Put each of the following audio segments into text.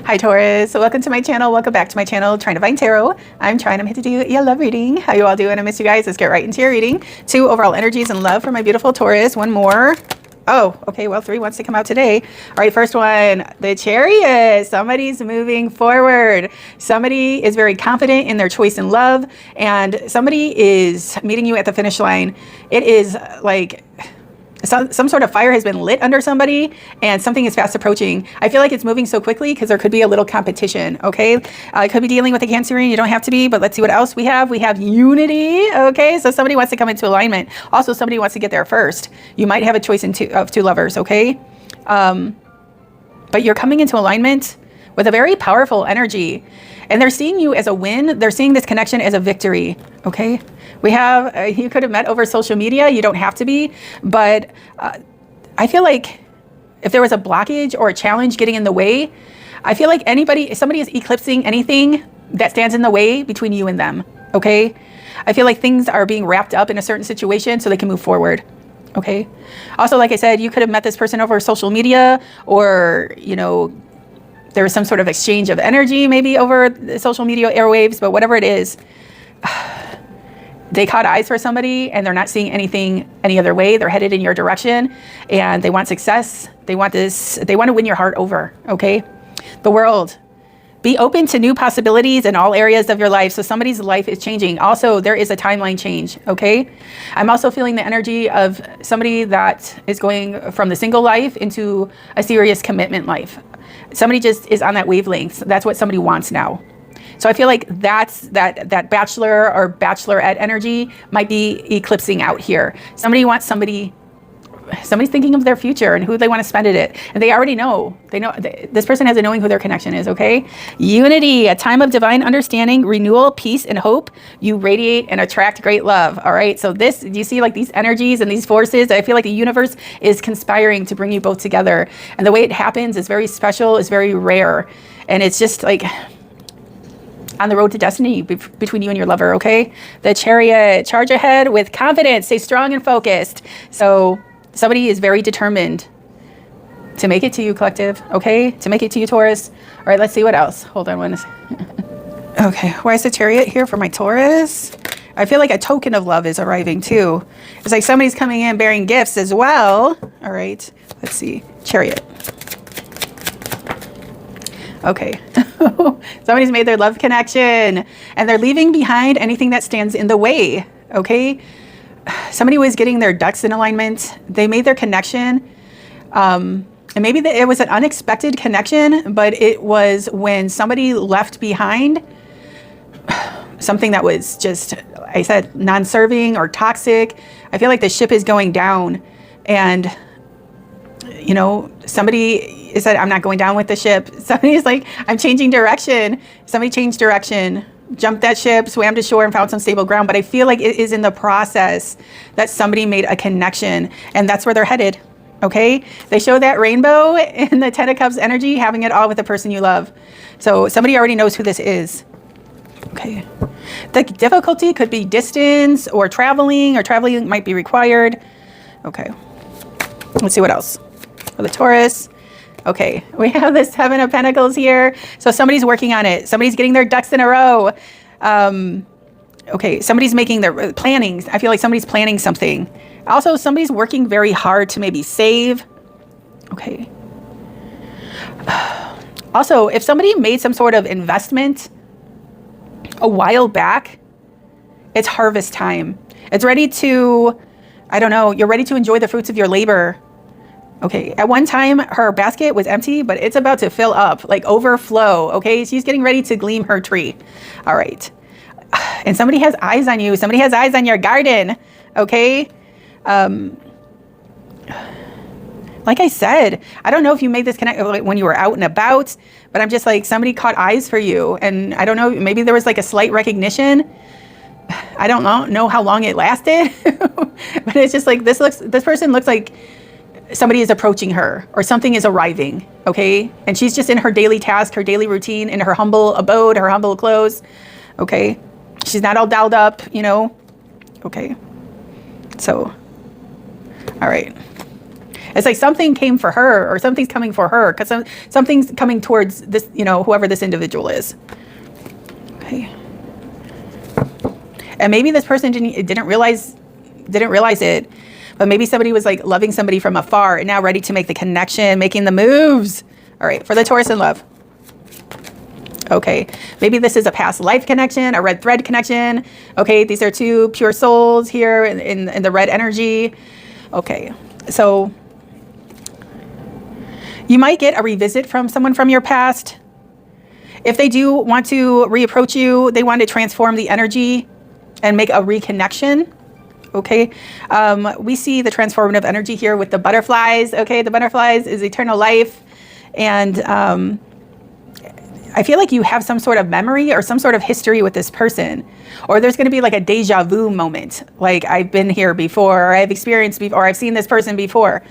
Hi Taurus, welcome to my channel. Welcome back to my channel, Trine Divine Tarot. I'm Trine. I'm here to do your love reading. How you all doing? I miss you guys. Let's get right into your reading. 2 overall energies and love for my beautiful Taurus. 1 more. Oh, okay. Well, 3 wants to come out today. All right. First one, the Chariot. Somebody's moving forward. Somebody is very confident in their choice in love, and somebody is meeting you at the finish line. It is like some sort of fire has been lit under somebody and something is fast approaching. I feel like it's moving so quickly because there could be a little competition. Okay. I could be dealing with a Cancerian. You don't have to be, but let's see what else we have. We have unity. Okay. So somebody wants to come into alignment. Also, somebody wants to get there first. You might have a choice of 2 lovers. Okay. But you're coming into alignment with a very powerful energy, and they're seeing you as a win. They're seeing this connection as a victory. Okay. We have, you could have met over social media. You don't have to be, but I feel like if there was a blockage or a challenge getting in the way, I feel like somebody is eclipsing anything that stands in the way between you and them. Okay. I feel like things are being wrapped up in a certain situation so they can move forward. Okay. Also, like I said, you could have met this person over social media, or, you know, there was some sort of exchange of energy maybe over the social media airwaves, but whatever it is, they caught eyes for somebody and they're not seeing anything any other way. They're headed in your direction and they want success. They want this, they want to win your heart over. Okay. The World. Be open to new possibilities in all areas of your life. So somebody's life is changing. Also, there is a timeline change. Okay. I'm also feeling the energy of somebody that is going from the single life into a serious commitment life. Somebody just is on that wavelength. That's what somebody wants now. So I feel like that bachelor or bachelorette energy might be eclipsing out here. Somebody's thinking of their future and who they want to spend it. And they already know. This person has a knowing who their connection is, okay? Unity, a time of divine understanding, renewal, peace, and hope. You radiate and attract great love, all right? So do you see like these energies and these forces? I feel like the universe is conspiring to bring you both together. And the way it happens is very special, is very rare. And it's just like on the road to destiny between you and your lover, okay? The Chariot, charge ahead with confidence, stay strong and focused. So somebody is very determined to make it to you, collective, okay? To make it to you, Taurus. All right, let's see what else. Hold on one second. Okay, why is the Chariot here for my Taurus? I feel like a token of love is arriving too. It's like somebody's coming in bearing gifts as well. All right, let's see. Chariot. Okay. Somebody's made their love connection and they're leaving behind anything that stands in the way. Okay. Somebody was getting their ducks in alignment. They made their connection. And maybe it was an unexpected connection, but it was when somebody left behind something that was just, I said, non-serving or toxic. I feel like the ship is going down, and you know, somebody said, I'm not going down with the ship. Somebody's like, I'm changing direction. Somebody changed direction, jumped that ship, swam to shore and found some stable ground. But I feel like it is in the process that somebody made a connection, and that's where they're headed. Okay. They show that rainbow in the 10 of Cups energy, having it all with the person you love. So somebody already knows who this is. Okay. The difficulty could be distance or traveling might be required. Okay. Let's see what else. For the Taurus. Okay, we have the 7 of Pentacles here. So somebody's working on it. Somebody's getting their ducks in a row. Okay, somebody's making their planning. I feel like somebody's planning something. Also, somebody's working very hard to maybe save. Okay. Also, if somebody made some sort of investment a while back, it's harvest time. It's ready to, I don't know, you're ready to enjoy the fruits of your labor. Okay, at one time, her basket was empty, but it's about to fill up, like overflow, okay? She's getting ready to glean her tree. All right. And somebody has eyes on you. Somebody has eyes on your garden, okay? Like I said, I don't know if you made this connect when you were out and about, but I'm just like, somebody caught eyes for you. And I don't know, maybe there was like a slight recognition. I don't know how long it lasted, but it's just like, this person looks like somebody is approaching her or something is arriving. Okay. And she's just in her daily task, her daily routine, in her humble abode, her humble clothes. Okay. She's not all dolled up, you know? Okay. So, all right. It's like something came for her, or something's coming for her, because something's coming towards this, you know, whoever this individual is. Okay. And maybe this person didn't realize it, but maybe somebody was like loving somebody from afar and now ready to make the connection, making the moves. All right, for the Taurus in love. Okay, maybe this is a past life connection, a red thread connection. Okay, these are two pure souls here in the red energy. Okay, so you might get a revisit from someone from your past. If they do want to reapproach you, they want to transform the energy and make a reconnection. Okay, we see the transformative energy here with the butterflies. Okay, the butterflies is eternal life, and I feel like you have some sort of memory or some sort of history with this person, or there's going to be like a deja vu moment. Like, I've been here before, or I've experienced before, or I've seen this person before.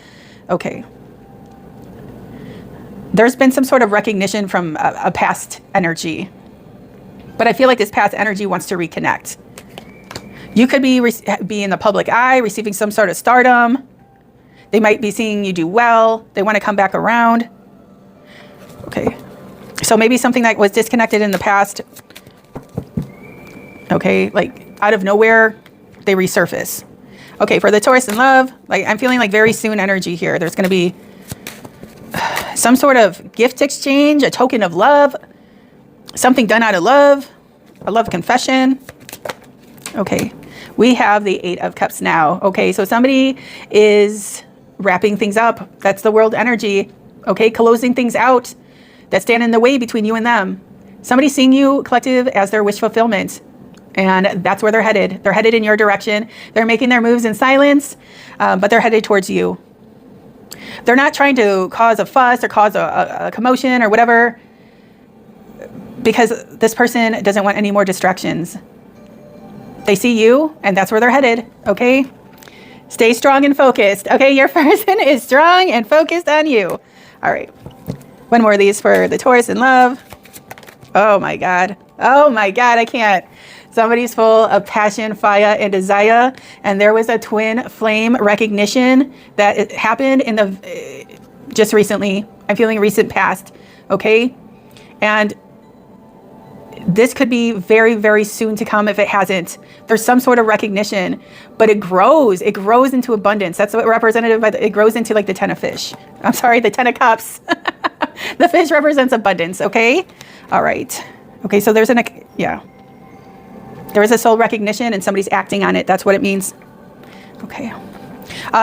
Okay. There's been some sort of recognition from a past energy, but I feel like this past energy wants to reconnect. You could be in the public eye, receiving some sort of stardom. They might be seeing you do well. They want to come back around. Okay. So maybe something that was disconnected in the past, okay, like out of nowhere, they resurface. Okay, for the Taurus in love, like I'm feeling like very soon energy here. There's going to be some sort of gift exchange, a token of love, something done out of love, a love confession. Okay, we have the 8 of Cups now. Okay, so somebody is wrapping things up. That's the world energy. Okay, closing things out that stand in the way between you and them. Somebody's seeing you, collective, as their wish fulfillment. And that's where they're headed. They're headed in your direction. They're making their moves in silence, but they're headed towards you. They're not trying to cause a fuss or cause a commotion or whatever, because this person doesn't want any more distractions. They see you, and that's where they're headed, okay? Stay strong and focused, okay? Your person is strong and focused on you. All right. One more of these for the Taurus in love. Oh my God. Oh my God, I can't. Somebody's full of passion, fire, and desire. And there was a twin flame recognition that happened in the, just recently. I'm feeling recent past, okay? And this could be very, very soon to come if it hasn't. There's some sort of recognition, but it grows into abundance. That's what represented by it grows into like the 10 of fish. I'm sorry, the 10 of cups. The fish represents abundance, okay? All right. Okay, so there's yeah. There is a soul recognition and somebody's acting on it. That's what it means. Okay.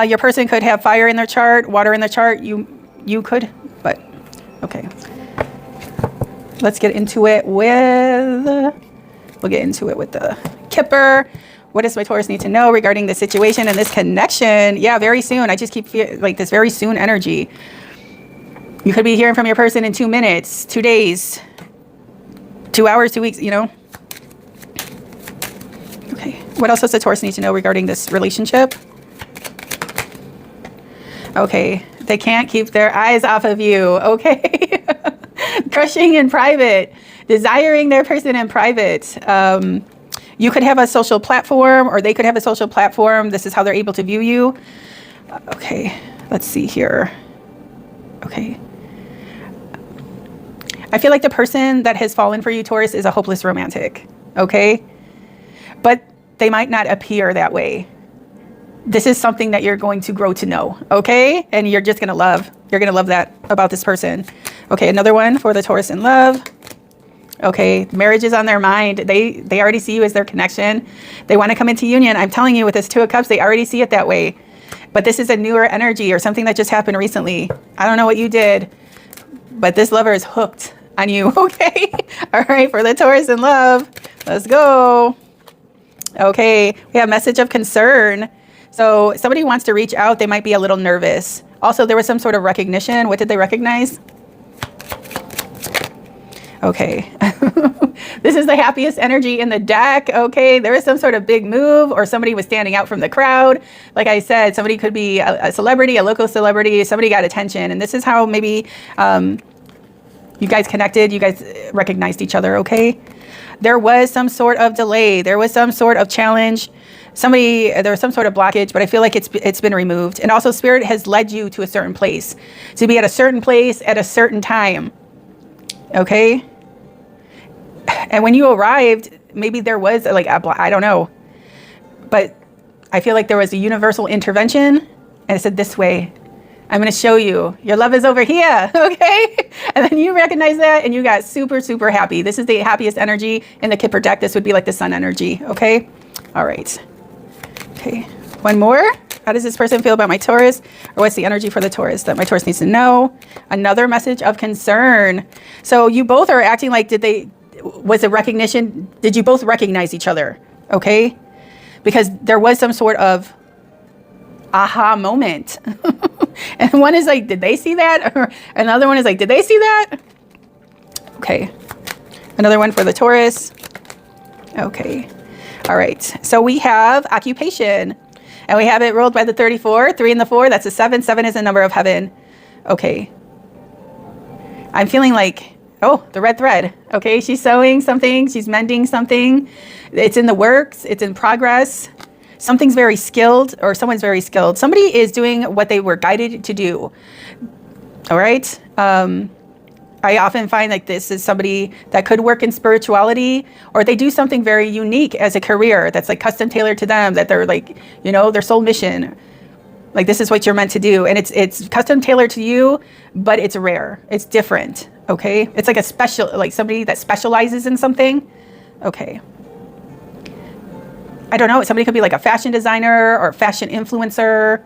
Your person could have fire in their chart, water in their chart. You could, but okay. Let's get into it with, we'll get into it with the Kipper. What does my Taurus need to know regarding the situation and this connection? Yeah, very soon. I just keep feeling like this very soon energy. You could be hearing from your person in 2 minutes, 2 days, 2 hours, 2 weeks, you know. Okay. What else does the Taurus need to know regarding this relationship? Okay. They can't keep their eyes off of you. Okay. Crushing in private, desiring their person in private. You could have a social platform, or they could have a social platform. This is how they're able to view you. Okay. Let's see here. Okay. I feel like the person that has fallen for you, Taurus, is a hopeless romantic, okay? But they might not appear that way. This is something that you're going to grow to know, okay? And you're just going to love. You're going to love that about this person. Okay, another one for the Taurus in love. Okay, marriage is on their mind. They already see you as their connection. They want to come into union. I'm telling you, with this 2 of Cups, they already see it that way. But this is a newer energy or something that just happened recently. I don't know what you did, but this lover is hooked on you, okay? All right, for the Taurus in love, let's go. Okay, we have message of concern. So somebody wants to reach out. They might be a little nervous. Also, there was some sort of recognition. What did they recognize? Okay. This is the happiest energy in the deck. Okay, there was some sort of big move, or somebody was standing out from the crowd. Like I said, somebody could be a celebrity, a local celebrity. Somebody got attention, and this is how maybe you guys connected. You guys recognized each other. Okay. there was some sort of delay. There was some sort of challenge. There was some sort of blockage, but I feel like it's been removed. And also Spirit has led you to a certain place, to be at a certain place at a certain time. Okay. And when you arrived, maybe there was like I don't know, but I feel like there was a universal intervention, and it said, this way, I'm going to show you. Your love is over here. Okay. And then you recognize that and you got super, super happy. This is the happiest energy in the Kipper deck. This would be like the sun energy. Okay. All right. Okay. One more. How does this person feel about my Taurus? Or what's the energy for the Taurus that my Taurus needs to know? Another message of concern. So you both are acting like, was it recognition? Did you both recognize each other? Okay. Because there was some sort of aha moment. And one is like, did they see that? Or another one is like, did they see that? Okay. Another one for the Taurus. Okay. All right. So we have occupation, and we have it ruled by the 34, 3 and the 4. That's a 7. 7 is a number of heaven. Okay. I'm feeling like, oh, the red thread. Okay. She's sewing something. She's mending something. It's in the works. It's in progress. Something's very skilled, or someone's very skilled. Somebody is doing what they were guided to do. All right. I often find like this is somebody that could work in spirituality, or they do something very unique as a career that's like custom tailored to them, that they're like, you know, their soul mission. Like, this is what you're meant to do. And it's custom tailored to you, but it's rare. It's different. Okay. It's like like somebody that specializes in something. Okay. I don't know. Somebody could be like a fashion designer or fashion influencer.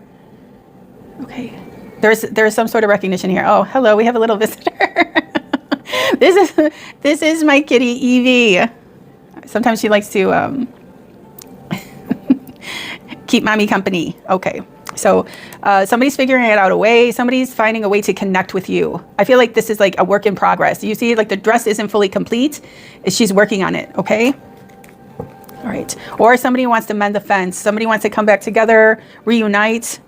Okay. There's some sort of recognition here. Oh, hello. We have a little visitor. This is my kitty, Evie. Sometimes she likes to keep mommy company. Okay. So somebody's figuring it out a way. Somebody's finding a way to connect with you. I feel like this is like a work in progress. You see, like the dress isn't fully complete. She's working on it. Okay. All right. Or somebody wants to mend the fence. Somebody wants to come back together, reunite.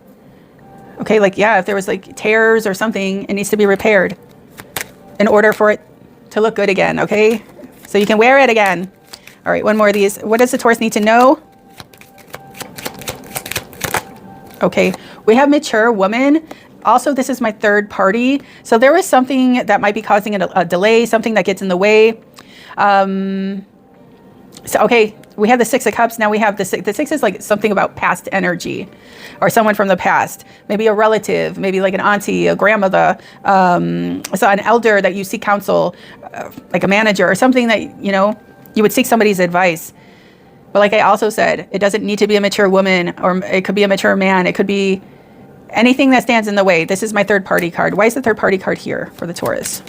Okay. Like, yeah, if there was like tears or something, it needs to be repaired in order for it to look good again. Okay. So you can wear it again. All right. One more of these. What does the Taurus need to know? Okay. We have mature woman. Also, this is my third party. So there was something that might be causing a delay, something that gets in the way. So, okay, we have the 6 of Cups. Now we have the 6. The 6 is like something about past energy, or someone from the past. Maybe a relative, maybe like an auntie, a grandmother, so an elder that you seek counsel, like a manager or something that, you know, you would seek somebody's advice. But like I also said, it doesn't need to be a mature woman, or it could be a mature man. It could be anything that stands in the way. This is my third party card. Why is the third party card here for the Taurus?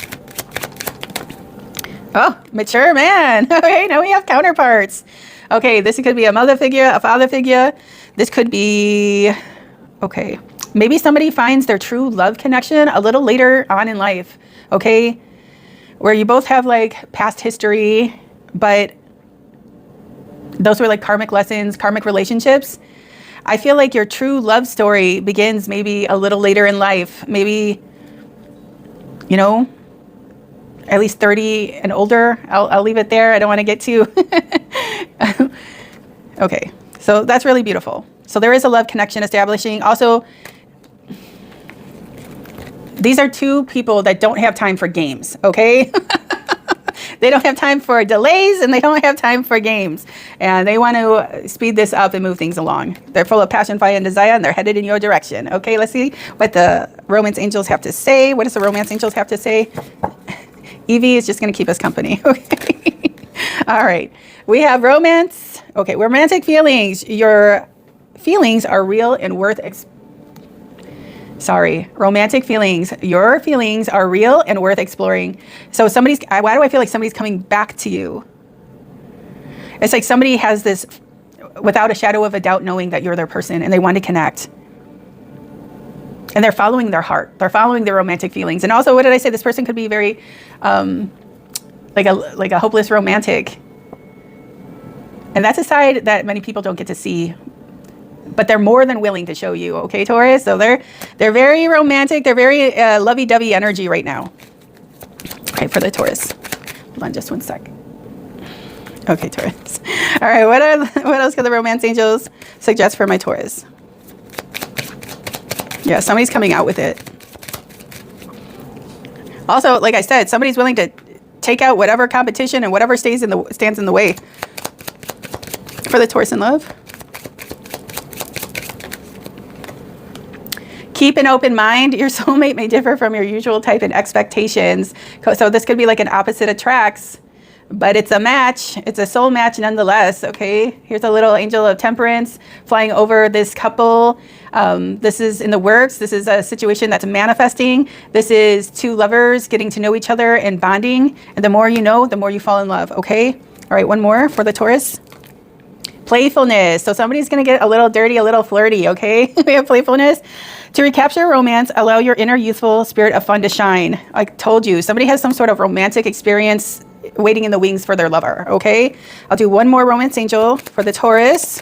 Oh, mature man. Okay, now we have counterparts. Okay, this could be a mother figure, a father figure. This could be, okay, maybe somebody finds their true love connection a little later on in life, okay, where you both have like past history, but those were like karmic lessons, karmic relationships. I feel like your true love story begins maybe a little later in life, maybe, you know, at least 30 and older. I'll leave it there. I don't want to get too. Okay. So that's really beautiful. So there is a love connection establishing. Also, these are two people that don't have time for games. Okay. They don't have time for delays, and they don't have time for games. And they want to speed this up and move things along. They're full of passion, fire, and desire, and they're headed in your direction. Okay. Let's see what the romance angels have to say. What does the romance angels have to say? Evie is just going to keep us company. Okay. All right. We have romance. Okay. Romantic feelings. Your feelings are real and worth romantic feelings. Your feelings are real and worth exploring. So why do I feel like somebody's coming back to you? It's like somebody has this, without a shadow of a doubt, knowing that you're their person and they want to connect. And they're following their heart. They're following their romantic feelings. And also, what did I say? This person could be very, like a hopeless romantic. And that's a side that many people don't get to see. But they're more than willing to show you. Okay, Taurus? So they're very romantic. They're very lovey-dovey energy right now. Okay, for the Taurus. Hold on just one sec. Okay, Taurus. All right, what else can the romance angels suggest for my Taurus? Yeah, somebody's coming out with it. Also, like I said, somebody's willing to take out whatever competition and whatever stands in the way for the Taurus in love. Keep an open mind. Your soulmate may differ from your usual type in expectations. So this could be like an opposite attracts, but it's a match. It's a soul match nonetheless, okay? Here's a little angel of temperance flying over this couple. This is in the works. This is a situation that's manifesting. This is two lovers getting to know each other and bonding. And the more you know, the more you fall in love, okay? All right, one more for the Taurus. Playfulness. So somebody's going to get a little dirty, a little flirty, okay? We have playfulness. To recapture romance, allow your inner youthful spirit of fun to shine. I told you, somebody has some sort of romantic experience waiting in the wings for their lover, okay? I'll do one more romance angel for the Taurus.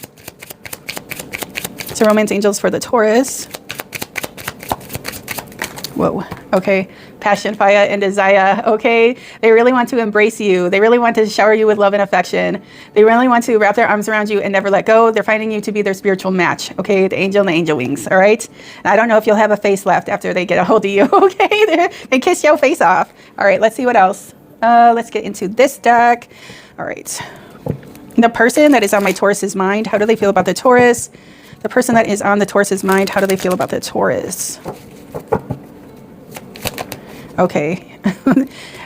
So romance angels for the Taurus. Whoa, okay. Passion, fire, and desire, okay? They really want to embrace you. They really want to shower you with love and affection. They really want to wrap their arms around you and never let go. They're finding you to be their spiritual match, okay? The angel and the angel wings, all right? And I don't know if you'll have a face left after they get a hold of you, okay? They kiss your face off. All right, let's see what else. Let's get into this deck. All right. The person that is on my Taurus's mind, how do they feel about the Taurus? The person that is on the Taurus's mind, how do they feel about the Taurus? Okay.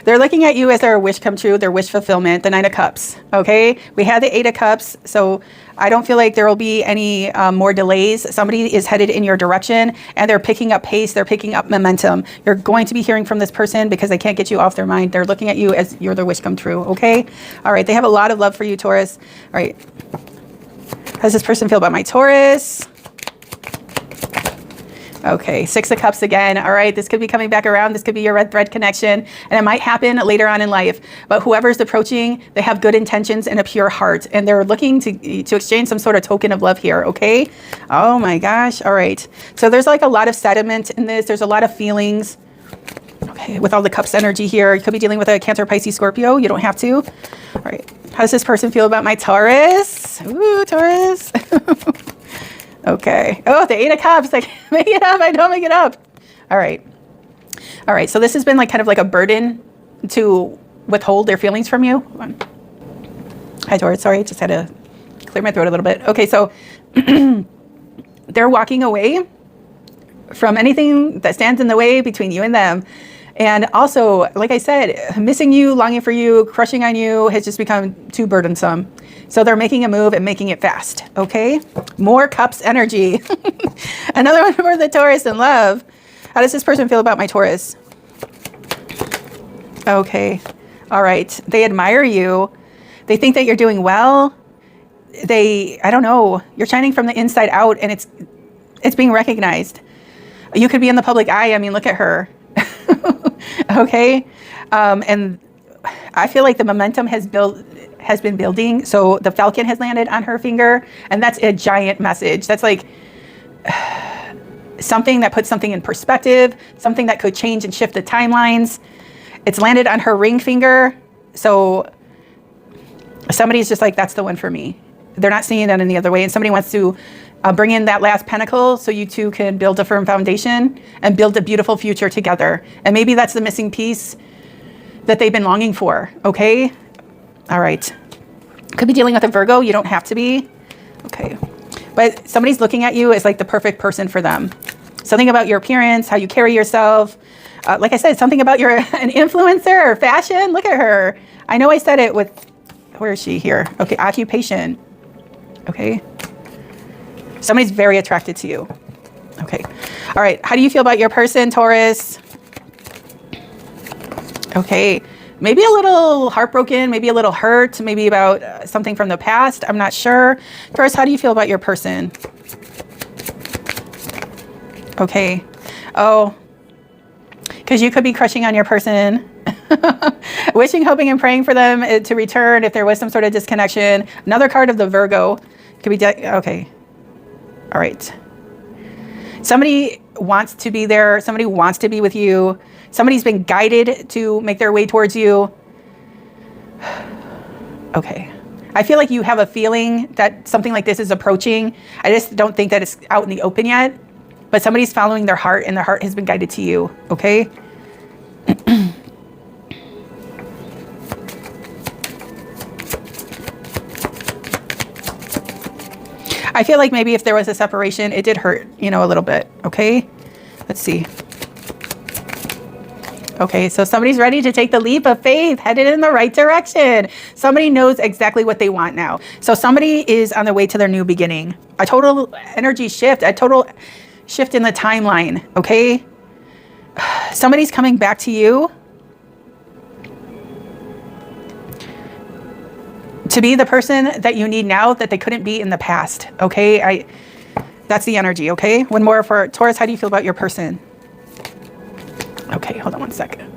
They're looking at you as their wish come true, their wish fulfillment, the Nine of Cups. Okay. We had the Eight of Cups. So I don't feel like there will be any more delays. Somebody is headed in your direction and they're picking up pace. They're picking up momentum. You're going to be hearing from this person because they can't get you off their mind. They're looking at you as you're their wish come true. Okay. All right. They have a lot of love for you, Taurus. All right. How does this person feel about my Taurus? Okay, Six of Cups again. All right, this could be coming back around. This could be your red thread connection, and it might happen later on in life. But whoever's approaching, they have good intentions and a pure heart, and they're looking to exchange some sort of token of love here, okay? Oh my gosh, all right. So there's like a lot of sediment in this. There's a lot of feelings. Okay, with all the Cups energy here. You could be dealing with a Cancer, Pisces, Scorpio. You don't have to. All right, how does this person feel about my Taurus? Ooh, Taurus. Okay. Oh, the Eight of Cups. Like, make it up. I don't make it up. All right. All right. So this has been like kind of like a burden to withhold their feelings from you. Hi, Taurus. Sorry. Just had to clear my throat a little bit. Okay. So they're walking away from anything that stands in the way between you and them. And also, like I said, missing you, longing for you, crushing on you has just become too burdensome. So they're making a move and making it fast, okay? More Cups energy. Another one for the Taurus in love. How does this person feel about my Taurus? Okay, all right. They admire you. They think that you're doing well. I don't know, you're shining from the inside out and it's being recognized. You could be in the public eye. I mean, look at her. Okay. And I feel like the momentum has been building. So the Falcon has landed on her finger, and that's a giant message. That's like something that puts something in perspective, something that could change and shift the timelines. It's landed on her ring finger. So somebody's just like, that's the one for me. They're not seeing that any other way. And somebody wants to bring in that last pentacle so you two can build a firm foundation and build a beautiful future together. And maybe that's the missing piece that they've been longing for, okay? All right. Could be dealing with a Virgo. You don't have to be. Okay. But somebody's looking at you as like the perfect person for them. Something about your appearance, how you carry yourself. Like I said, something about you're an influencer or fashion. Look at her. I know I said it with, where is she here? Okay, occupation. Okay. Somebody's very attracted to you. Okay. All right. How do you feel about your person, Taurus? Okay. Maybe a little heartbroken, maybe a little hurt, maybe about something from the past. I'm not sure. Taurus, how do you feel about your person? Okay. Oh, because you could be crushing on your person. Wishing, hoping, and praying for them to return if there was some sort of disconnection. Another card of the Virgo. Could be, okay. All right. Somebody wants to be there. Somebody wants to be with you. Somebody's been guided to make their way towards you. Okay. I feel like you have a feeling that something like this is approaching. I just don't think that it's out in the open yet, but somebody's following their heart and their heart has been guided to you, okay? I feel like maybe if there was a separation, it did hurt, you know, a little bit, okay? Let's see. Okay, so somebody's ready to take the leap of faith, headed in the right direction. Somebody knows exactly what they want now. So somebody is on their way to their new beginning. A total energy shift, a total shift in the timeline, okay? Somebody's coming back to you to be the person that you need now that they couldn't be in the past, okay? That's the energy, okay? One more for Taurus. How do you feel about your person? Okay, hold on one second.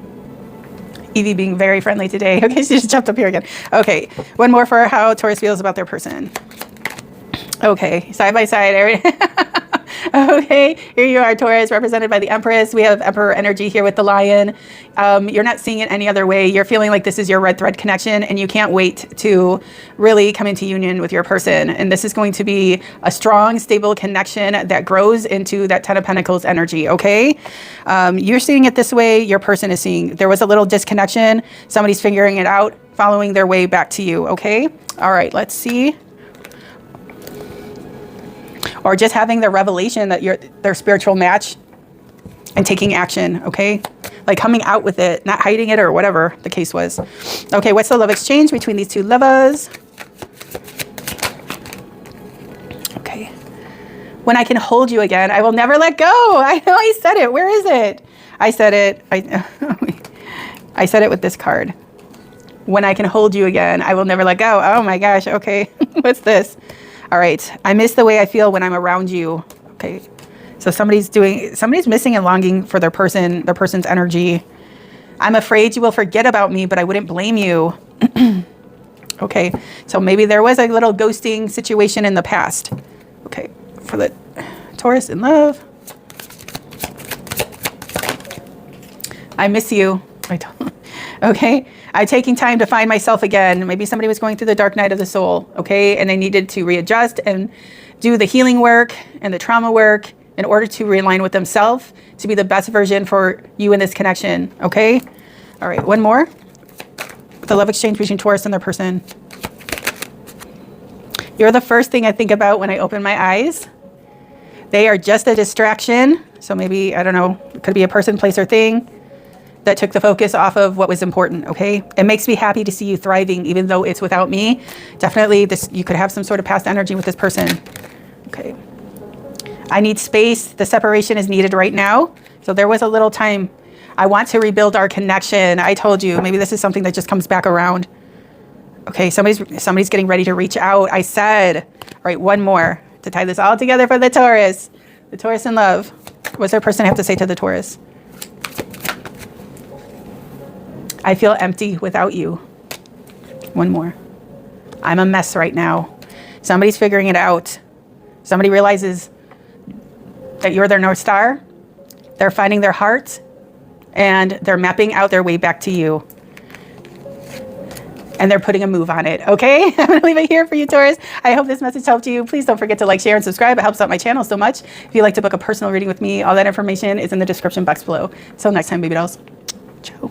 Evie being very friendly today. Okay, she just jumped up here again. Okay, one more for how Taurus feels about their person. Okay, side by side. Okay, here you are, Taurus, represented by the Empress. We have Emperor energy here with the Lion. You're not seeing it any other way. You're feeling like this is your red thread connection, and you can't wait to really come into union with your person. And this is going to be a strong, stable connection that grows into that Ten of Pentacles energy, okay? You're seeing it this way. Your person is seeing there was a little disconnection. Somebody's figuring it out, following their way back to you, okay? All right, let's see. Or just having the revelation that you're their spiritual match and taking action, okay? Like coming out with it, not hiding it or whatever the case was. Okay, what's the love exchange between these two lovers? Okay. When I can hold you again, I will never let go. I know I said it. Where is it? I said it. I said it with this card. When I can hold you again, I will never let go. Oh my gosh, okay. What's this? All right, I miss the way I feel when I'm around you. Okay, so somebody's missing and longing for their person's energy. I'm afraid you will forget about me, but I wouldn't blame you. Okay, so maybe there was a little ghosting situation in the past. Okay, for the Taurus in love. I miss you. I don't. Okay, I'm taking time to find myself again. Maybe somebody was going through the dark night of the soul, okay, and they needed to readjust and do the healing work and the trauma work in order to realign with themselves to be the best version for you in this connection, okay? All right, one more. The love exchange between Taurus and their person. You're the first thing I think about when I open my eyes. They are just a distraction. So maybe, I don't know, it could be a person, place, or thing that took the focus off of what was important, okay? It makes me happy to see you thriving, even though it's without me. Definitely, you could have some sort of past energy with this person, okay? I need space. The separation is needed right now. So there was a little time. I want to rebuild our connection. I told you, maybe this is something that just comes back around. Okay, somebody's getting ready to reach out. I said, all right, one more to tie this all together for the Taurus. The Taurus in love. What's their person have to say to the Taurus? I feel empty without you. One more. I'm a mess right now. Somebody's figuring it out. Somebody realizes that you're their North Star. They're finding their heart and they're mapping out their way back to you. And they're putting a move on it, okay? I'm gonna leave it here for you, Taurus. I hope this message helped you. Please don't forget to like, share, and subscribe. It helps out my channel so much. If you'd like to book a personal reading with me, all that information is in the description box below. Till next time, baby dolls. Ciao.